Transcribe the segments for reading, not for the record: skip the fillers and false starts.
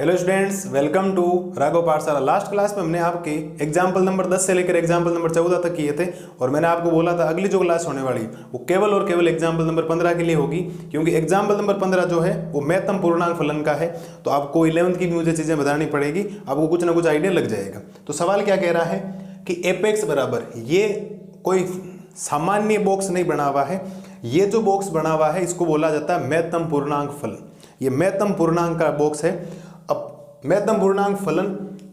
Hello students, welcome to Raghav Pathshala. Last class में हमने आपके एग्जाम्पल नंबर 10 से लेकर एग्जाम्पल नंबर 14 तक किए थे और मैंने आपको बोला था अगली जो क्लास होने वाली वो केवल और केवल एग्जाम्पल नंबर 15 के लिए होगी, क्योंकि एग्जाम्पल नंबर 15 जो है वो महत्तम पूर्णांक फलन का है। तो आपको 11th की भी मुझे चीज़ें बतानी पड़ेगी, आपको कुछ ना कुछ आइडिया लग जाएगा। तो सवाल क्या कह रहा है कि एपेक्स बराबर, ये कोई सामान्य बॉक्स नहीं बना हुआ है, ये जो बॉक्स बना हुआ है इसको बोला जाता है महत्तम पूर्णांक फलन। ये महत्तम पूर्णांक का बॉक्स है। अब महत्तम पूर्णांक फलन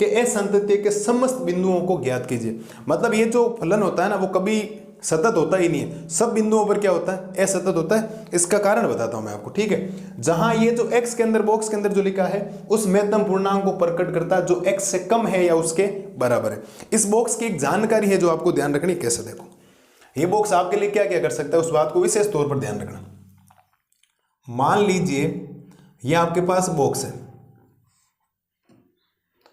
के असंतत्य के समस्त बिंदुओं को ज्ञात कीजिए। मतलब ये जो फलन होता है ना वो कभी सतत होता ही नहीं है, सब बिंदुओं पर क्या होता है, असतत होता है। इसका कारण बताता हूं मैं आपको, ठीक है। जहां ये जो x के अंदर बॉक्स के अंदर जो लिखा है उस महत्तम पूर्णांक को प्रकट करता है जो x से कम है या उसके बराबर है। इस बॉक्स की एक जानकारी है जो आपको ध्यान रखनी। कैसे देखो, ये बॉक्स आपके लिए क्या क्या कर सकता है उस बात को विशेष तौर पर ध्यान रखना। मान लीजिए ये आपके पास बॉक्स है,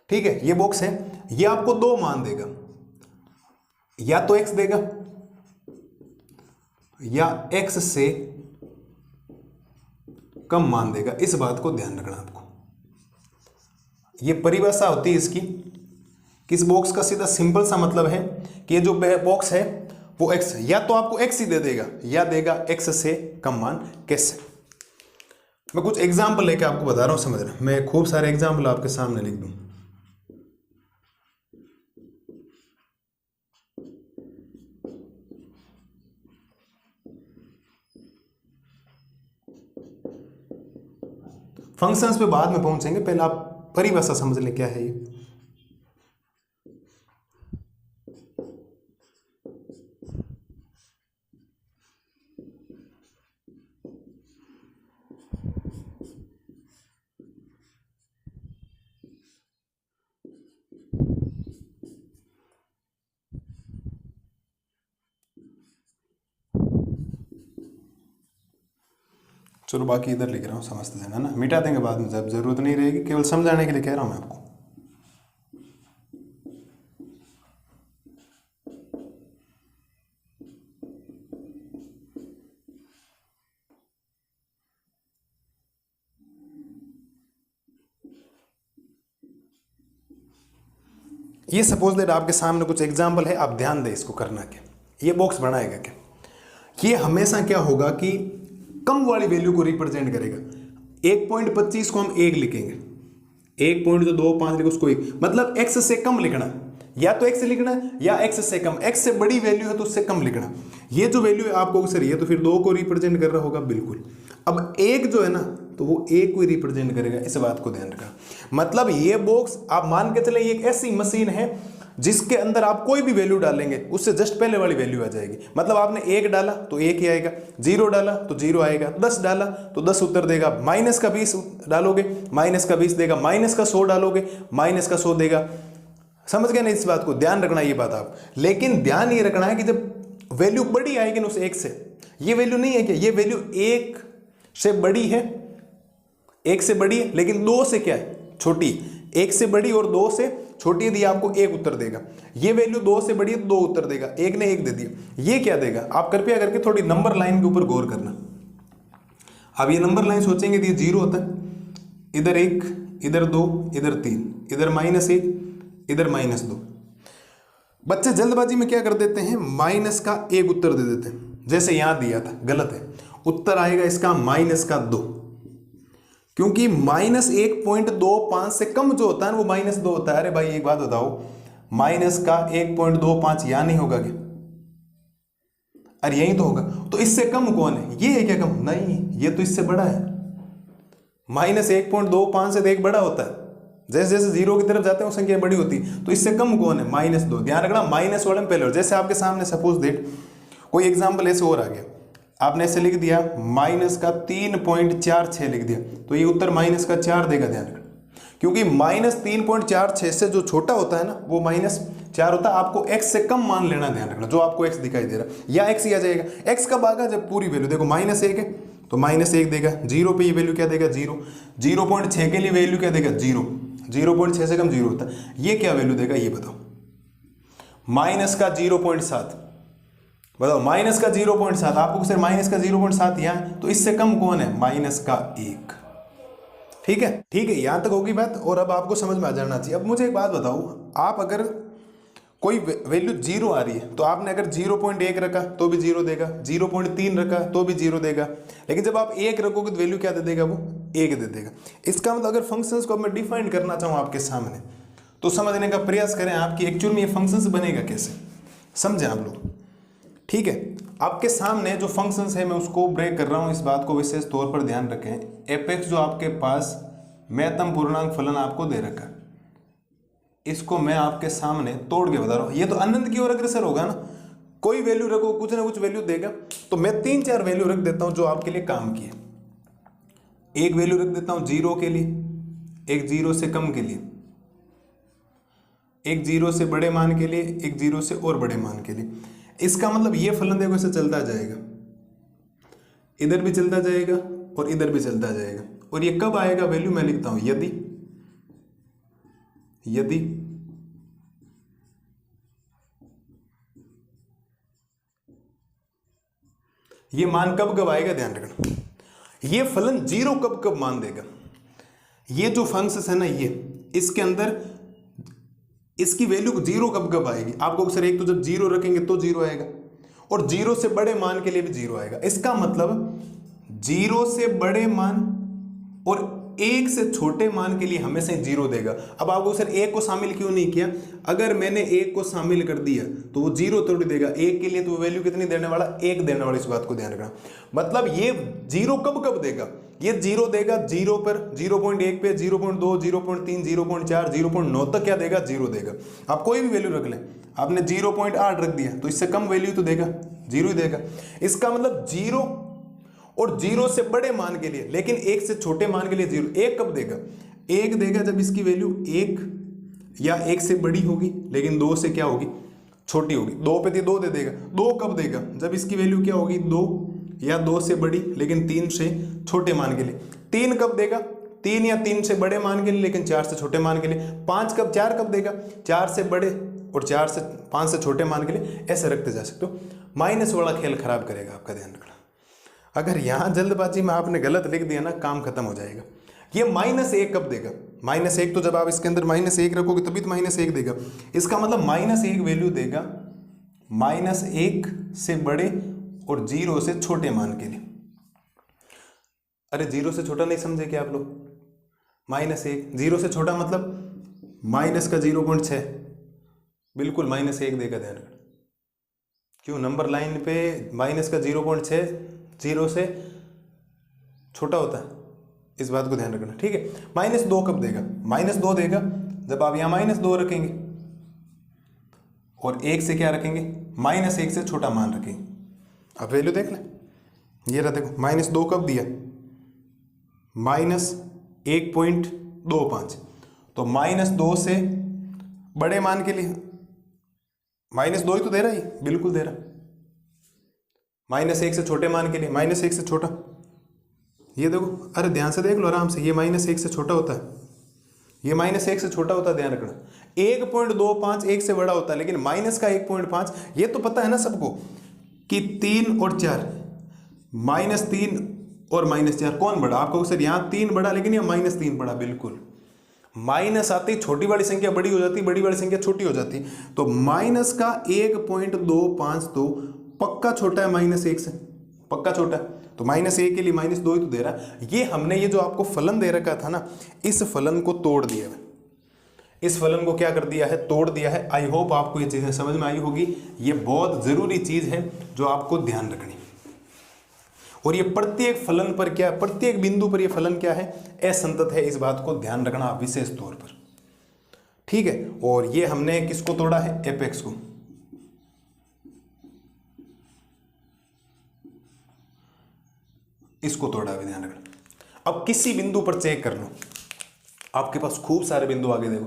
ठीक है। ये बॉक्स है, ये आपको दो मान देगा, या तो x देगा या x से कम मान देगा। इस बात को ध्यान रखना आपको। ये परिभाषा होती है इसकी कि इस बॉक्स का सीधा सिंपल सा मतलब है कि ये जो बॉक्स है वो x, या तो आपको x ही दे देगा या देगा x से कम मान। कैसे, मैं कुछ एग्जाम्पल लेके आपको बता रहा हूं, समझना। मैं खूब सारे एग्जाम्पल आपके सामने लिख दूं। फंक्शंस पे बाद में पहुंचेंगे, पहले आप परिभाषा समझ लें क्या है ये। चलो बाकी इधर लिख रहा हूँ, समझते जाना ना, मिटा देंगे बाद में जब जरूरत नहीं रहेगी, केवल समझाने के लिए कह रहा हूँ मैं आपको। ये सपोज दैट आपके सामने कुछ एग्जाम्पल है, आप ध्यान दें इसको करना क्या। ये बॉक्स बनाएगा क्या, ये हमेशा क्या होगा कि कम वाली वैल्यू को रिप्रेजेंट करेगा। 1.25 को हम 1 लिखेंगे, 1.25 लिखो उसको 1, मतलब x से कम लिखना, या तो x लिखना या x से कम। x से बड़ी वैल्यू है तो उससे कम लिखना। ये जो वैल्यू है आपको सर ये तो फिर 2 को रिप्रेजेंट कर रहा होगा, बिल्कुल। अब 1 जो है ना तो वो 1 को रिप्रेजेंट करेगा, इस बात को ध्यान रखना। मतलब ये बॉक्स आप मान के चले ये एक ऐसी मशीन है जिसके अंदर आप कोई भी वैल्यू डालेंगे उससे जस्ट पहले वाली वैल्यू आ जाएगी। मतलब आपने 1 डाला तो 1 ही आएगा, 0 डाला तो 0 आएगा, 10 डाला तो 10 उत्तर देगा, माइनस का 20 डालोगे माइनस का 20 देगा, माइनस का 100 डालोगे माइनस का 100 देगा। समझ गए ना, इस बात को ध्यान रखना ये बात आप। लेकिन ध्यान ये रखना है कि जब वैल्यू बड़ी आएगी ना उस 1 से, ये वैल्यू नहीं है क्या, ये वैल्यू 1 से बड़ी है, 1 से बड़ी है लेकिन 2 से क्या है, छोटी। 1 से बड़ी और 2 से छोटी यदि आपको 1 उत्तर देगा। ये वैल्यू 2 से बड़ी है तो 2 उत्तर देगा, 1 ने 1 दे दिया। ये क्या देगा, आप कृपया करके थोड़ी नंबर लाइन के ऊपर गौर करना। अब ये नंबर लाइन सोचेंगे तो ये 0 होता है, इधर 1, इधर 2, इधर 3, इधर -1, इधर -2। बच्चे जल्दबाजी में क्या कर देते हैं, माइनस का 1 उत्तर दे देते हैं, जैसे यहां दिया था, गलत है। उत्तर आएगा इसका -2, क्योंकि -1.25 से कम जो होता है वो -2 होता है। अरे भाई एक बात बताओ, माइनस का 1.25 यहां नहीं होगा क्या, अरे यही तो होगा। तो इससे कम कौन है, ये है क्या कम, नहीं ये तो इससे बड़ा है। -1.25 से तो 1 बड़ा होता है, जैसे जैसे 0 की तरफ जाते हैं वो संख्या बड़ी होती है। तो इससे कम कौन है, -2। ध्यान रखना माइनस वाले में पहले। और जैसे आपके सामने सपोज दैट कोई एग्जाम्पल ऐसे और आ गया, आपने ऐसे लिख दिया -3.46 लिख दिया, तो ये उत्तर -4 देगा। ध्यान रखना, क्योंकि -3.46 से जो छोटा होता है ना वो -4 होता है। आपको x से कम मान लेना, ध्यान रखना, जो आपको x दिखाई दे रहा है या x ही आ जाएगा। x कब आएगा, जब पूरी वैल्यू देखो -1 है तो -1 देगा, 0 पे ये वैल्यू क्या देगा, 0। 0.6 के लिए वैल्यू क्या देगा, 0। 0.6 से कम 0 होता है, ये क्या वैल्यू देगा ये बताओ, -0.7 बताओ, -0.7। आपको सिर्फ -0.7 यहाँ है, तो इससे कम कौन है, -1। ठीक है, यहाँ तक होगी बात। और अब आपको समझ में आ जाना चाहिए। अब मुझे एक बात बताओ, आप अगर कोई वैल्यू 0 आ रही है तो आपने अगर 0.1 रखा तो भी 0 देगा, 0.3 रखा तो भी 0 देगा, लेकिन जब आप 1 रखोगे तो वैल्यू क्या दे देगा, वो 1 दे देगा। इसका मतलब अगर फंक्शंस को मैं डिफाइन करना चाहूँ आपके सामने तो समझने का प्रयास करें आपकी एक्चुअल में ये फंक्शंस बनेगा कैसे, समझें आप लोग। ठीक है, आपके सामने जो फंक्शंस है मैं उसको ब्रेक कर रहा हूँ, इस बात को विशेष तौर पर ध्यान रखें। एपेक्स जो आपके पास महत्तम पूर्णांक फलन आपको दे रखा, इसको मैं आपके सामने तोड़ के बता रहा हूँ। ये तो अनंत की ओर अग्रसर होगा ना, कोई वैल्यू रखो कुछ ना कुछ वैल्यू देगा। तो मैं 3-4 वैल्यू रख देता हूँ जो आपके लिए काम की है। एक वैल्यू रख देता हूँ 0 के लिए, एक 0 से कम के लिए, एक 0 से बड़े मान के लिए, एक 0 से और बड़े मान के लिए। इसका मतलब ये फलन देखो ऐसे चलता जाएगा, इधर भी चलता जाएगा और इधर भी चलता जाएगा। और ये कब आएगा वैल्यू, मैं लिखता हूं यदि ये मान कब कब आएगा, ध्यान रखना। ये फलन 0 कब कब मान देगा, ये जो फंक्शंस है ना, ये इसके अंदर इसकी वैल्यू 0 कब कब आएगी आपको सर, एक तो जब 0 रखेंगे तो 0 आएगा और 0 से बड़े मान के लिए भी 0 आएगा। इसका मतलब 0 से बड़े मान और 1 से छोटे मान के लिए हमेशा 0 देगा। अब आपको सर 1 को शामिल क्यों नहीं किया, अगर मैंने 1 को शामिल कर दिया तो वो 0 थोड़ी देगा, 1 के लिए तो वैल्यू कितनी देने वाला, 1 देने वाला। इस बात को ध्यान रखना। मतलब ये 0 कब कब देगा, ये 0 देगा 0 पर, 0.1 पे, 0.2, 0.3, 0.4, 0.9 तक क्या देगा, 0 देगा। आप कोई भी वैल्यू रख लें, आपने 0.8 रख दिया तो इससे कम वैल्यू तो देगा, 0 ही देगा। इसका मतलब 0 और 0 से बड़े मान के लिए, लेकिन 1 से छोटे मान के लिए 0। 1 कब देगा, 1 देगा जब इसकी वैल्यू 1 या 1 से बड़ी होगी लेकिन 2 से क्या होगी, छोटी होगी। 2 पे 2 दे देगा। 2 कब देगा, जब इसकी वैल्यू क्या होगी, 2 या 2 से बड़ी लेकिन 3 से छोटे मान के लिए। 3 कब देगा, 3 या 3 से बड़े मान के लिए लेकिन 4 से छोटे मान के लिए। 4 कब देगा, 4 से बड़े और 5 से छोटे मान के लिए। ऐसे रखते जा सकते हो। माइनस वाला खेल खराब करेगा, आपका ध्यान रखना। अगर यहां जल्दबाजी में आपने गलत लिख दिया ना, काम खत्म हो जाएगा। ये -1 कब देगा, -1 तो जब आप इसके अंदर -1 रखोगे तभी तो -1 देगा। इसका मतलब -1 वैल्यू देगा -1 से बड़े और 0 से छोटे मान के लिए। अरे 0 से छोटा नहीं समझे क्या आप लोग, -1 0 से छोटा मतलब माइनस का 0.6, बिल्कुल -1 देगा, ध्यान रखना। क्यों, नंबर लाइन पे माइनस का 0.6 0 से छोटा होता है, इस बात को ध्यान रखना। ठीक है, -2 कब देगा, -2 देगा जब आप यहां -2 रखेंगे और 1 से क्या रखेंगे, -1 से छोटा मान रखेंगे। अब वैल्यू देख लें, ये रहा देखो, -2 कब दिया, -1.25। तो -2 से बड़े मान के लिए -2 ही तो दे रहा है, बिल्कुल दे रहा। -1 से छोटे मान के लिए -1 से छोटा, ये देखो, अरे ध्यान से देख लो आराम से, ये -1 से छोटा होता है, ये -1 से छोटा होता है, ध्यान रखना। 1.25 1 से बड़ा होता है, लेकिन माइनस का 1.5 ये तो पता है ना सबको कि 3 और 4, -3 और -4 कौन बड़ा, आपको सर यहाँ 3 बड़ा लेकिन यहाँ -3 बड़ा, बिल्कुल। माइनस आती छोटी वाली संख्या बड़ी हो जाती, बड़ी वाली संख्या छोटी हो जाती। तो माइनस का 1.25 तो पक्का छोटा है -1 से, पक्का छोटा है। तो -1 के लिए -2 ही तो दे रहा है। ये हमने ये जो आपको फलन दे रखा था ना, इस फलन को तोड़ दिया है, इस फलन को क्या कर दिया है, तोड़ दिया है। आई होप आपको ये चीजें समझ में आई होगी। ये बहुत जरूरी चीज है जो आपको ध्यान रखनी। और ये प्रत्येक फलन पर क्या, प्रत्येक बिंदु पर ये फलन क्या है, असंतत है। इस बात को ध्यान रखना आप विशेष तौर पर, ठीक है। और ये हमने किसको तोड़ा है, एपेक्स को। इसको तोड़ा है, ध्यान रखना। अब किसी बिंदु पर चेक कर लो, आपके पास खूब सारे बिंदु आगे देखो,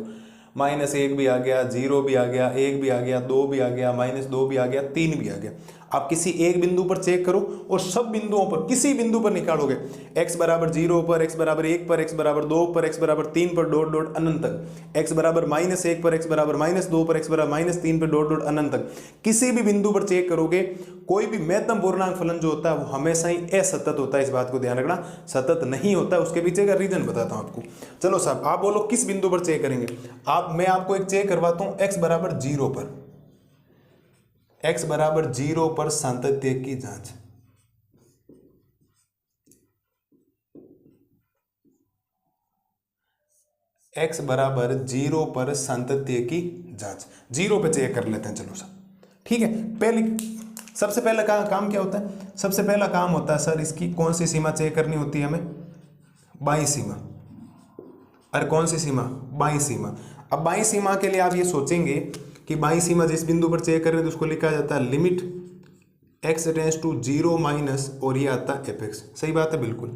-1 भी आ गया, 0 भी आ गया, 1 भी आ गया, 2 भी आ गया, -2 भी आ गया, 3 भी आ गया। आप किसी एक बिंदु पर चेक करो और सब बिंदुओं पर किसी बिंदु पर निकालोगे, x बराबर 0 पर, x बराबर 1 पर, x बराबर 2 पर, x बराबर 3 पर, डॉट डॉट अनंत तक, x बराबर -1 पर, x बराबर -2 पर, x बराबर -3 पर, डॉट डॉट अनंत तक, किसी भी बिंदु पर चेक करोगे, कोई भी महत्तम पूर्णांक फलन जो होता है वो हमेशा ही असतत होता है। इस बात को ध्यान रखना, सतत नहीं होता है। उसके पीछे का रीजन बताता हूं आपको। चलो साहब, आप बोलो किस बिंदु पर चेक करेंगे। मैं आपको एक चेक करवाता हूं, x बराबर 0 पर, x बराबर 0 पर सातत्य की जांच। x बराबर 0 पर सातत्य की जांच, 0 पे चेक कर लेते हैं। चलो सर, ठीक है। सबसे पहला काम क्या होता है? सबसे पहला काम होता है सर, इसकी कौन सी सीमा चेक करनी होती है हमें? बाईं सीमा। और कौन सी सीमा? बाईं सीमा। अब बाईं सीमा के लिए आप ये सोचेंगे कि बाईं सीमा जिस बिंदु पर चेक कर रहे हैं तो उसको लिखा जाता है limit x tends to 0 minus, और ये आता है fx। सही बात है, बिल्कुल।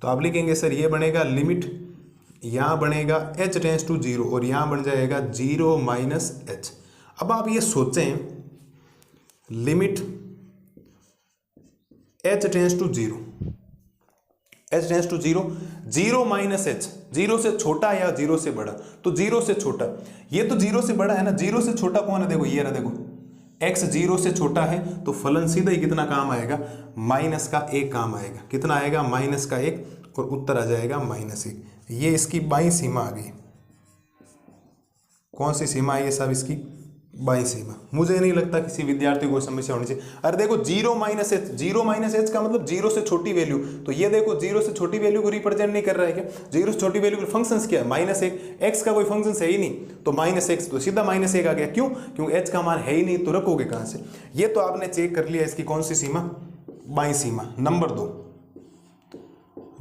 तो आप लिखेंगे सर ये बनेगा लिमिट, यहाँ बनेगा h टेंड्स टू 0 और यहाँ बन जाएगा 0 माइनस h। अब आप ये सोचें limit h tends to 0, h tends to 0, 0 minus h, 0 से छोटा या 0 से बड़ा? तो 0 से छोटा। ये तो 0 से बड़ा है ना, 0 से छोटा कौन है? देखो ये रहा, देखो x 0 से छोटा है तो फलन सीधा ही कितना काम आएगा? माइनस का 1 काम आएगा। कितना आएगा? माइनस का 1, और उत्तर आ जाएगा -1। ये इसकी बाईं सीमा आ गई। कौन सी सीमा है ये सब? इसकी बाईं सीमा। मुझे नहीं लगता किसी विद्यार्थी को समस्या होनी चाहिए। अरे देखो 0 माइनस एच, 0 माइनस एच का मतलब 0 से छोटी वैल्यू। तो ये देखो 0 से छोटी वैल्यू को रिप्रेजेंट नहीं कर रहा है क्या? 0 से छोटी वैल्यू के फंक्शंस क्या है? -1, x का कोई फंक्शन है ही नहीं, तो -x, तो सीधा -1 आ गया। क्यों? क्योंकि h का मान है ही नहीं, तो रखोगे कहां से? ये तो आपने चेक कर लिया इसकी कौन सी सीमा? बाईं सीमा।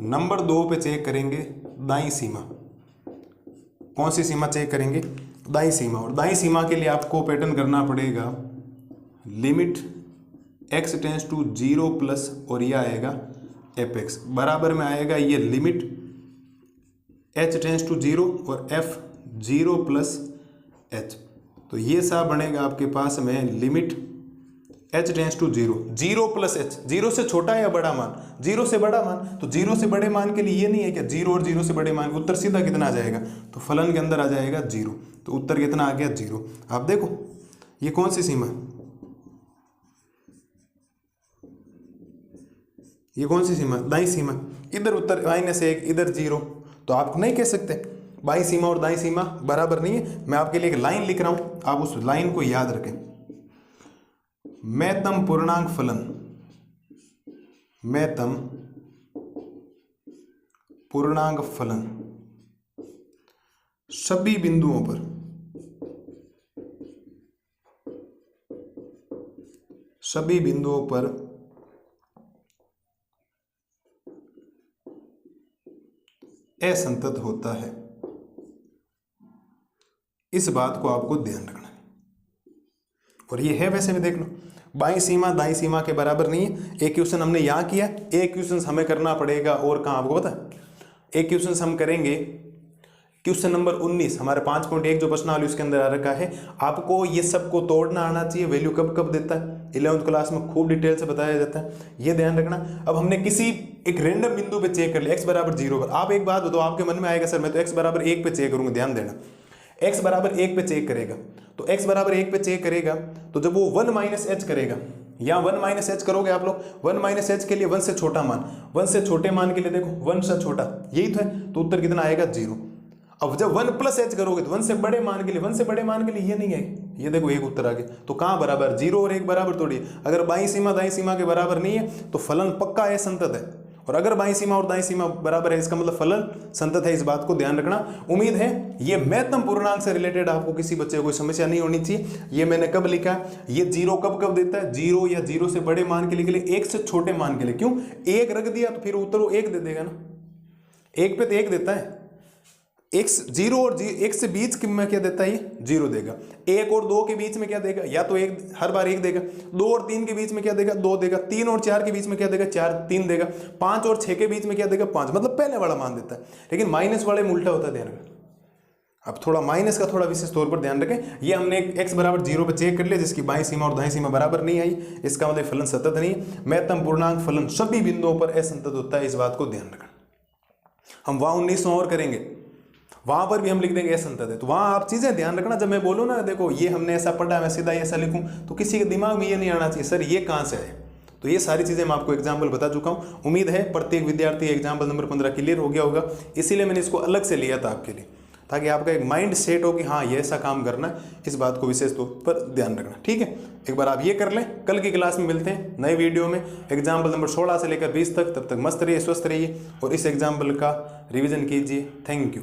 नंबर 2 पे चेक करेंगे दाईं सीमा। कौन सी सीमा चेक करेंगे? दाईं सीमा। और दाईं सीमा के लिए आपको पैटर्न करना पड़ेगा limit x tends to 0 plus, और यह आएगा fx, बराबर में आएगा ये लिमिट h टेंड्स टू 0 और f 0 प्लस h। तो ये सा बनेगा आपके पास में limit h tends to 0, 0 plus h, 0 से छोटा या बड़ा मान? 0 से बड़ा मान। तो 0 से बड़े मान के लिए ये नहीं है क्या 0 और 0 से बड़े मान, उत्तर सीधा कितना आ जाएगा? तो फलन के अंदर आ जाएगा 0, तो उत्तर कितना आ गया? 0। आप देखो ये कौन सी सीमा? ये कौन सी सीमा? दाईं सीमा। इधर उत्तर -1, इधर 0, तो आप नहीं कह सकते बाईं सीमा और दाईं सीमा बराबर नहीं है। मैं आपके लिए एक लाइन लिख रहा हूं, आप उस लाइन को याद रखें। महत्तम पूर्णांक फलन, महत्तम पूर्णांक फलन सभी बिंदुओं पर, सभी बिंदुओं पर असंतत होता है। इस बात को आपको ध्यान रखना है। और ये है वैसे भी देख लो, बाईं सीमा दाईं सीमा के बराबर नहीं है। एक क्वेश्चन हमने यहां किया, एक क्वेश्चन हमें करना पड़ेगा और कहां आपको पता है? एक क्वेश्चन हम करेंगे क्वेश्चन नंबर 19, हमारे 5.1 जो प्रश्नावली उसके अंदर आ रखा है। आपको ये सब को तोड़ना आना चाहिए। वैल्यू कब कब देता है 11वीं क्लास में खूब डिटेल से बताया जाता है, ये ध्यान रखना। अब हमने किसी एक रैंडम बिंदु पे चेक कर लिया x बराबर 0 पर। आप एक बात बताओ, आपके मन में आएगा सर मैं तो x बराबर 1 पे चेक करूंगा। ध्यान देना, x बराबर 1 पे चेक करेगा, तो x बराबर 1 पे चेक करेगा तो जब वो 1 माइनस एच करेगा, या 1 माइनस एच करोगे आप लोग, 1 माइनस एच के लिए 1 से छोटा मान, 1 से छोटे मान के लिए देखो 1 से छोटा, यही तो है, तो उत्तर कितना आएगा 0। अब जब 1 प्लस एच करोगे तो 1 से बड़े मान के लिए, 1 से बड़े मान के लिए ये नहीं है, ये देखो एक उत्तर आ गया। तो कहां बराबर? 0 और 1 बराबर थोड़ी। अगर बाईं सीमा दाईं सीमा के बराबर नहीं है तो फलन पक्का है, संतत है। और अगर बाईं सीमा और दाईं सीमा बराबर है, इसका मतलब फलन संतत है। इस बात को ध्यान रखना। उम्मीद है ये महत्तम पूर्णांक से रिलेटेड आपको किसी बच्चे को कोई समस्या नहीं होनी चाहिए। ये मैंने कब लिखा, ये 0 कब कब देता है? 0 या 0 से बड़े मान के लिए, 1 से छोटे मान के लिए। क्यों? 1 रख दिया तो फिर उत्तर वो 1 दे देगा ना, 1 पे तो 1 देता है। x 0 और 1 से बीच में क्या देता है? ये 0 देगा। 1 और 2 के बीच में क्या देगा? या तो 1, हर बार 1 देगा। 2 और 3 के बीच में क्या देगा? 2 देगा। 3 और 4 के बीच में क्या देगा? 3 देगा। 5 और 6 के बीच में क्या देगा? 5, मतलब पहले वाला मान देता है। लेकिन माइनस वाले में उल्टा होता है, ध्यान रखना। अब थोड़ा माइनस का थोड़ा विशेष तौर पर ध्यान रखें, ये हमने x बराबर 0 पर चेक कर लिया जिसकी बाईं सीमा और दाईं सीमा बराबर नहीं आई, इसका मतलब फलन सतत नहीं है। महत्तम पूर्णांक फलन सभी बिंदुओं पर असंतत होता है, इस बात को ध्यान रखना। हम वहां 1900 और करेंगे, वहां पर भी हम लिख देंगे असंतत है, तो वहां आप चीजें ध्यान रखना। जब मैं बोलूँ ना देखो ये हमने ऐसा पढ़ा, मैं सीधा ऐसा लिखूं तो किसी के दिमाग में ये नहीं आना चाहिए सर ये कहाँ से आए। तो ये सारी चीजें मैं आपको एग्जाम्पल बता चुका हूँ। उम्मीद है प्रत्येक विद्यार्थी एग्जाम्पल नंबर 15 क्लियर हो गया होगा, इसीलिए मैंने इसको अलग से लिया था आपके लिए, ताकि आपका एक माइंड सेट हो कि हाँ ये ऐसा काम करना है, इस बात को विशेष तौर पर ध्यान रखना। ठीक है, एक बार आप ये कर लें, कल की क्लास में मिलते हैं नए वीडियो में एग्जाम्पल नंबर 16 से लेकर 20 तक। तब तक मस्त रहिए, स्वस्थ रहिए और इस एग्जाम्पल का रिवीजन कीजिए। Thank you.